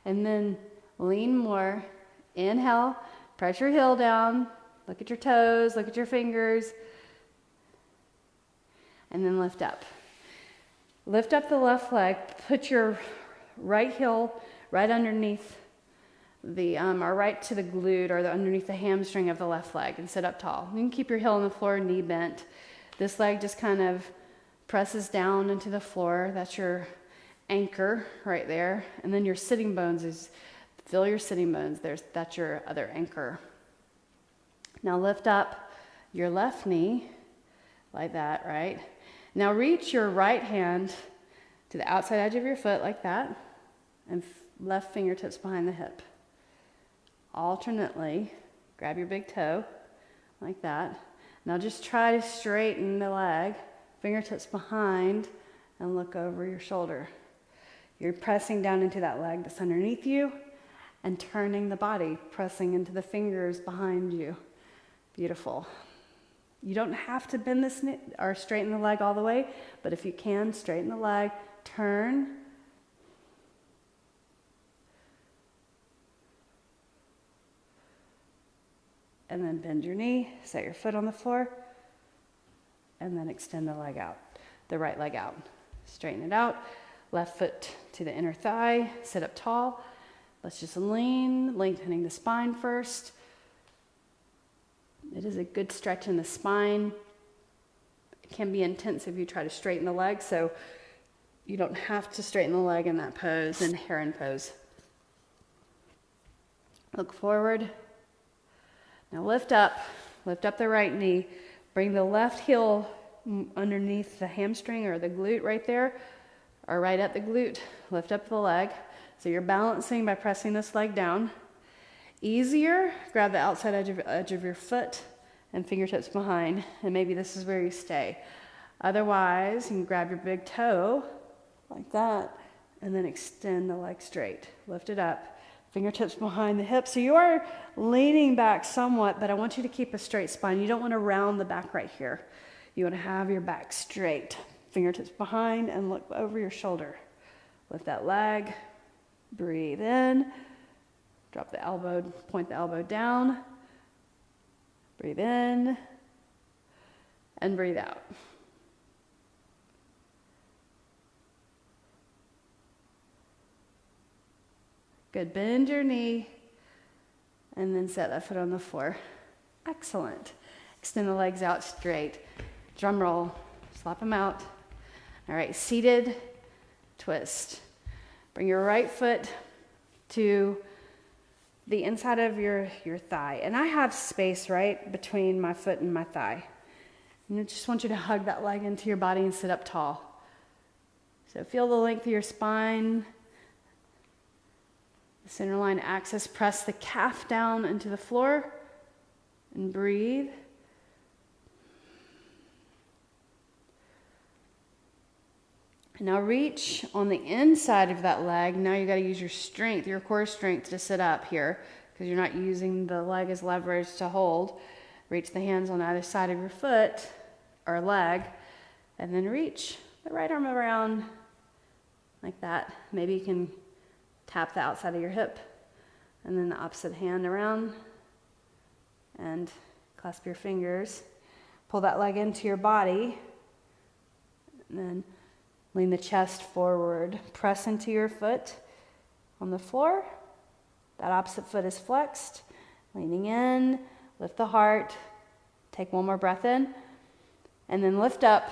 and then lean more. Inhale, press your heel down, look at your toes, look at your fingers, and then lift up. Lift up the left leg, put your right heel right underneath or right to the glute or underneath the hamstring of the left leg and sit up tall. You can keep your heel on the floor, knee bent. This leg just kind of presses down into the floor. That's your anchor right there. And then your sitting bones feel your sitting bones. That's your other anchor. Now lift up your left knee like that, right? Now reach your right hand to the outside edge of your foot like that and left fingertips behind the hip. Alternately, grab your big toe like that. Now just try to straighten the leg. Fingertips behind and look over your shoulder. You're pressing down into that leg that's underneath you and turning the body, pressing into the fingers behind you. Beautiful. You don't have to bend this or straighten the leg all the way, but if you can, straighten the leg, turn. And then bend your knee, set your foot on the floor. And then extend the leg out, the right leg out. Straighten it out. Left foot to the inner thigh. Sit up tall. Let's just lean, lengthening the spine first. It is a good stretch in the spine. It can be intense if you try to straighten the leg, so you don't have to straighten the leg in that pose, in Heron Pose. Look forward. Now lift up the right knee. Bring the left heel underneath the hamstring or the glute right there, or right at the glute. Lift up the leg. So you're balancing by pressing this leg down. Easier, grab the outside edge of your foot and fingertips behind, and maybe this is where you stay. Otherwise, you can grab your big toe like that, and then extend the leg straight. Lift it up. Fingertips behind the hips. So you are leaning back somewhat, but I want you to keep a straight spine. You don't want to round the back right here. You want to have your back straight. Fingertips behind and look over your shoulder. Lift that leg. Breathe in. Drop the elbow, point the elbow down. Breathe in. And breathe out. Good, bend your knee and then set that foot on the floor. Excellent. Extend the legs out straight. Drum roll, slap them out. All right, seated twist. Bring your right foot to the inside of your thigh. And I have space right between my foot and my thigh. And I just want you to hug that leg into your body and sit up tall. So feel the length of your spine. Center line axis, press the calf down into the floor and breathe. And now reach on the inside of that leg. Now you got to use your strength, your core strength to sit up here because you're not using the leg as leverage to hold. Reach the hands on either side of your foot or leg, and then reach the right arm around like that. Maybe you can tap the outside of your hip, and then the opposite hand around, and clasp your fingers. Pull that leg into your body, and then lean the chest forward. Press into your foot on the floor. That opposite foot is flexed. Leaning in, lift the heart. Take one more breath in, and then lift up.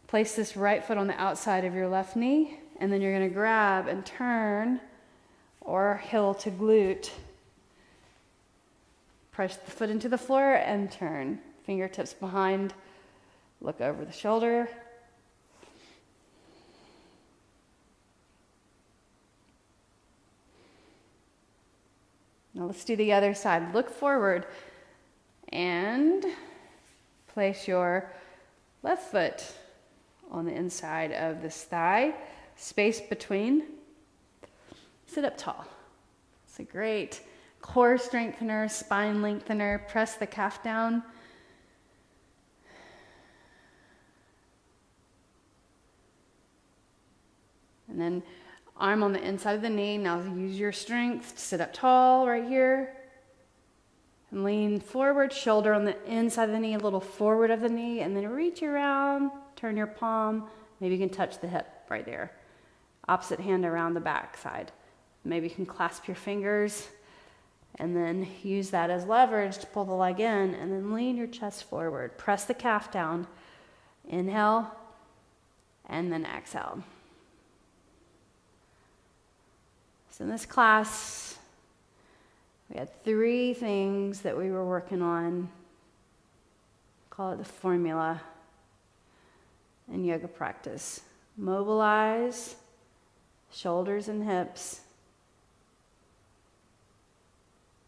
Place this right foot on the outside of your left knee, and then you're going to grab and turn, or heel to glute. Press the foot into the floor and turn. Fingertips behind, look over the shoulder. Now let's do the other side. Look forward and place your left foot on the inside of this thigh, space between. Sit up tall. It's a great core strengthener, spine lengthener. Press the calf down. And then arm on the inside of the knee. Now use your strength to sit up tall right here. And lean forward, shoulder on the inside of the knee, a little forward of the knee, and then reach around, turn your palm. Maybe you can touch the hip right there. Opposite hand around the back side. Maybe you can clasp your fingers and then use that as leverage to pull the leg in, and then lean your chest forward. Press the calf down. Inhale, and then exhale. So in this class, we had 3 things that we were working on. Call it the formula in yoga practice. Mobilize shoulders and hips.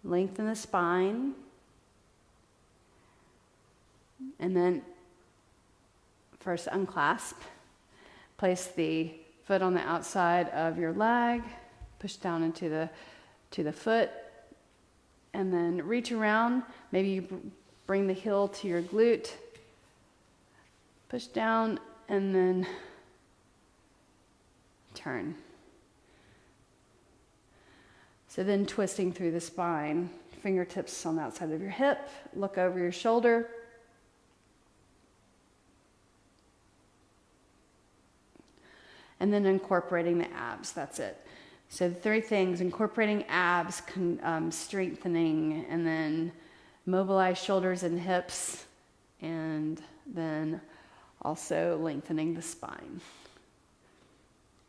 Lengthen the spine. And then first unclasp. Place the foot on the outside of your leg. Push down into the foot. And then reach around. Maybe you bring the heel to your glute. Push down and then turn. So then twisting through the spine. Fingertips on the outside of your hip. Look over your shoulder. And then incorporating the abs. That's it. So the 3 things: incorporating abs, strengthening, and then mobilize shoulders and hips, and then also lengthening the spine.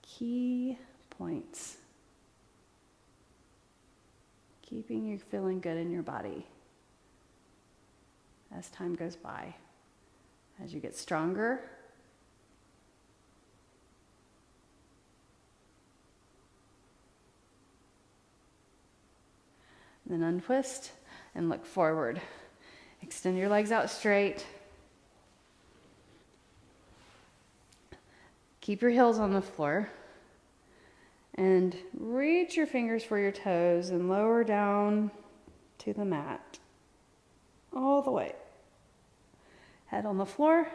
Key points. Keeping you feeling good in your body as time goes by. As you get stronger, then untwist and look forward. Extend your legs out straight. Keep your heels on the floor. And reach your fingers for your toes and lower down to the mat. All the way. Head on the floor,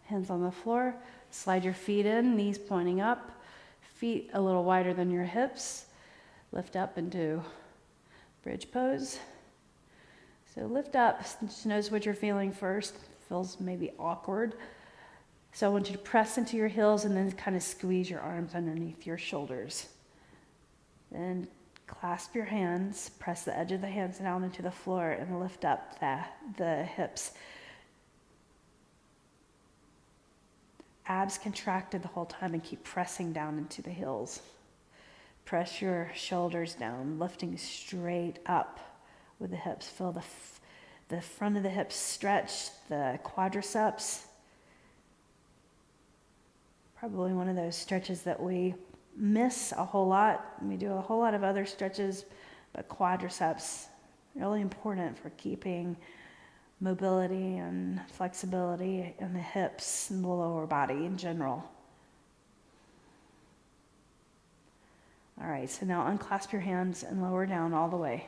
hands on the floor. Slide your feet in, knees pointing up. Feet a little wider than your hips. Lift up into bridge pose. So lift up, just notice what you're feeling first. Feels maybe awkward. So I want you to press into your heels and then kind of squeeze your arms underneath your shoulders. Then clasp your hands, press the edge of the hands down into the floor and lift up the hips. Abs contracted the whole time and keep pressing down into the heels. Press your shoulders down, lifting straight up with the hips. Feel the front of the hips stretch, the quadriceps. Probably one of those stretches that we miss a whole lot. We do a whole lot of other stretches, but quadriceps, really important for keeping mobility and flexibility in the hips and the lower body in general. All right, so now unclasp your hands and lower down all the way.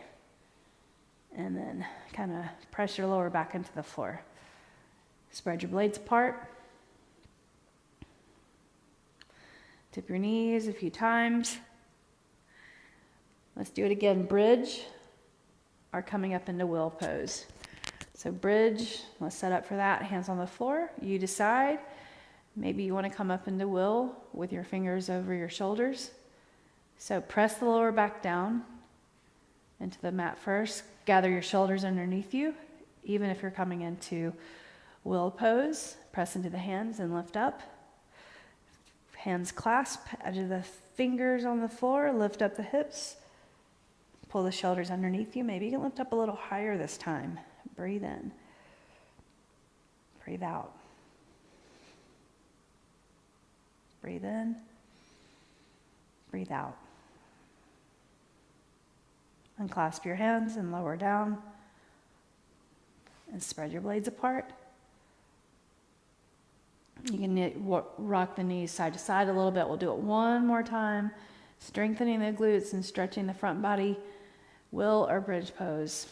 And then kind of press your lower back into the floor. Spread your blades apart. Tip your knees a few times. Let's do it again. Bridge or coming up into wheel pose. So bridge, let's set up for that. Hands on the floor. You decide. Maybe you want to come up into wheel with your fingers over your shoulders. So press the lower back down into the mat first. Gather your shoulders underneath you. Even if you're coming into wheel pose, press into the hands and lift up. Hands clasp, edge of the fingers on the floor, lift up the hips. Pull the shoulders underneath you. Maybe you can lift up a little higher this time. Breathe in. Breathe out. Breathe in. Breathe out. Unclasp your hands and lower down. And spread your blades apart. You can rock the knees side to side a little bit. We'll do it one more time. Strengthening the glutes and stretching the front body. Wheel or bridge pose.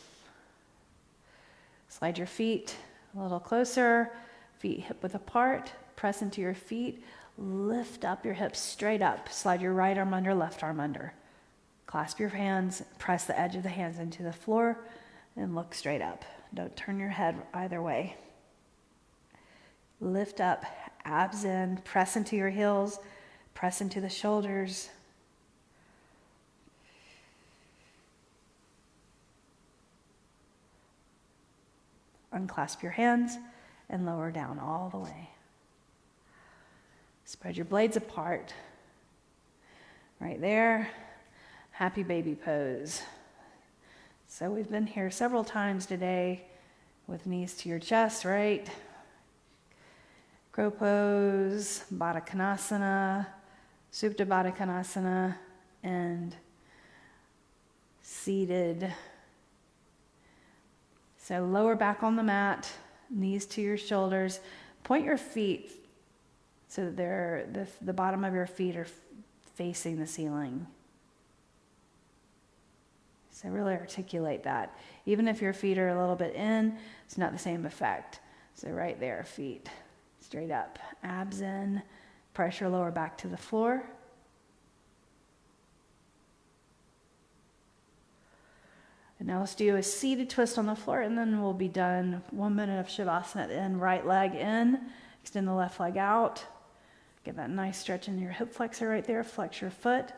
Slide your feet a little closer. Feet hip width apart. Press into your feet. Lift up your hips straight up. Slide your right arm under, left arm under. Clasp your hands. Press the edge of the hands into the floor and look straight up. Don't turn your head either way. Lift up, abs in, press into your heels, press into the shoulders. Unclasp your hands and lower down all the way. Spread your blades apart. Right there, happy baby pose. So we've been here several times today with knees to your chest, right? Crow pose, Badakanasana, Supta Badakanasana, and seated. So lower back on the mat, knees to your shoulders. Point your feet so that the bottom of your feet are facing the ceiling. So really articulate that. Even if your feet are a little bit in, it's not the same effect. So right there, feet straight up, abs in, press your lower back to the floor. And now let's do a seated twist on the floor, and then we'll be done. 1 minute of Shavasana at the end. Right leg in, extend the left leg out. Get that nice stretch in your hip flexor right there. Flex your foot,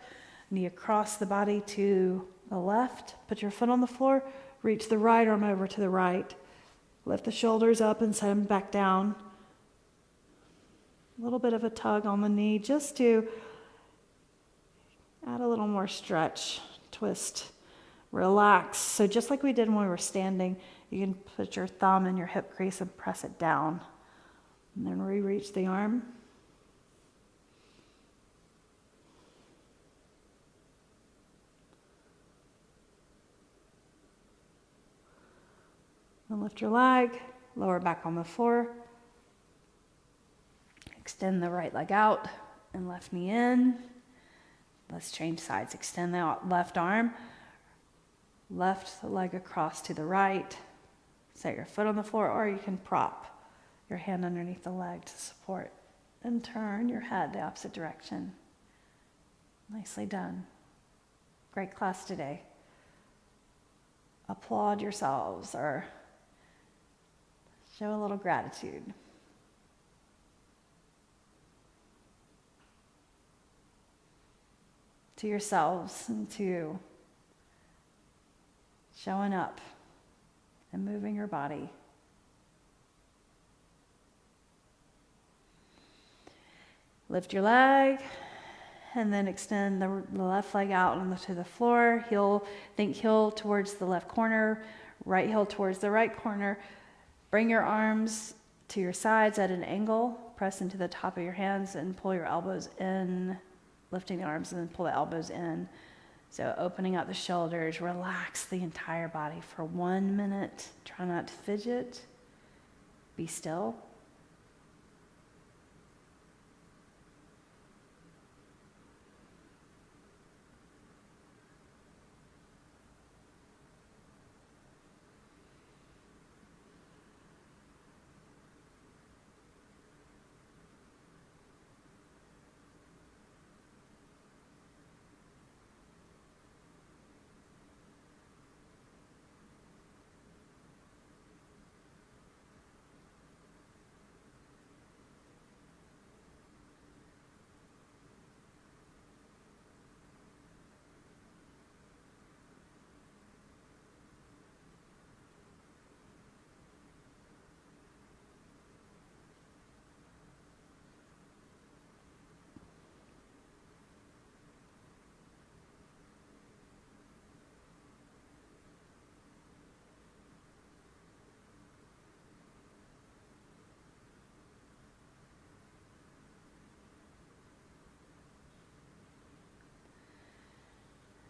knee across the body to the left. Put your foot on the floor. Reach the right arm over to the right. Lift the shoulders up and set them back down. A little bit of a tug on the knee just to add a little more stretch, twist, relax. So just like we did when we were standing, you can put your thumb in your hip crease and press it down. And then re-reach the arm. And lift your leg, lower back on the floor. Extend the right leg out and left knee in. Let's change sides. Extend the left arm, left leg across to the right. Set your foot on the floor, or you can prop your hand underneath the leg to support. And turn your head the opposite direction. Nicely done. Great class today. Applaud yourselves or show a little gratitude. To yourselves and to showing up and moving your body. Lift your leg and then extend the left leg out to the floor. Think heel towards the left corner, right heel towards the right corner. Bring your arms to your sides at an angle. Press into the top of your hands and pull your elbows in lifting the arms and then pull the elbows in. So opening up the shoulders, relax the entire body for 1 minute. Try not to fidget. Be still.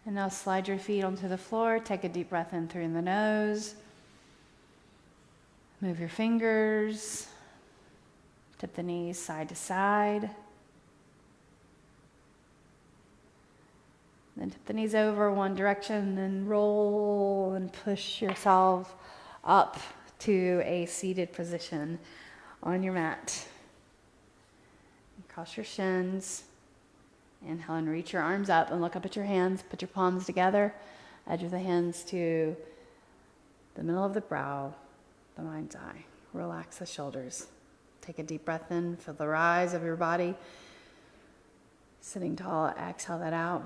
And now slide your feet onto the floor. Take a deep breath in through the nose. Move your fingers. Tip the knees side to side. Then tip the knees over one direction and roll and push yourself up to a seated position on your mat. Cross your shins. Inhale and reach your arms up and look up at your hands. Put your palms together. Edge of the hands to the middle of the brow, the mind's eye. Relax the shoulders. Take a deep breath in. Feel the rise of your body. Sitting tall, exhale that out.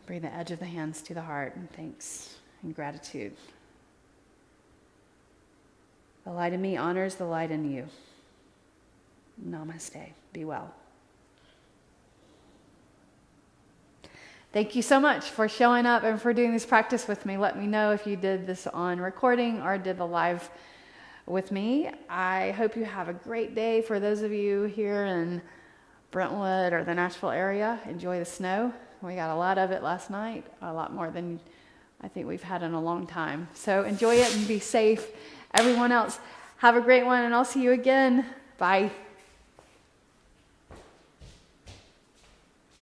Bring the edge of the hands to the heart and thanks and gratitude. The light in me honors the light in you. Namaste. Be well. Thank you so much for showing up and for doing this practice with me. Let me know if you did this on recording or did the live with me. I hope you have a great day. For those of you here in Brentwood or the Nashville area, enjoy the snow. We got a lot of it last night, a lot more than I think we've had in a long time. So enjoy it and be safe. Everyone else, have a great one, and I'll see you again. Bye.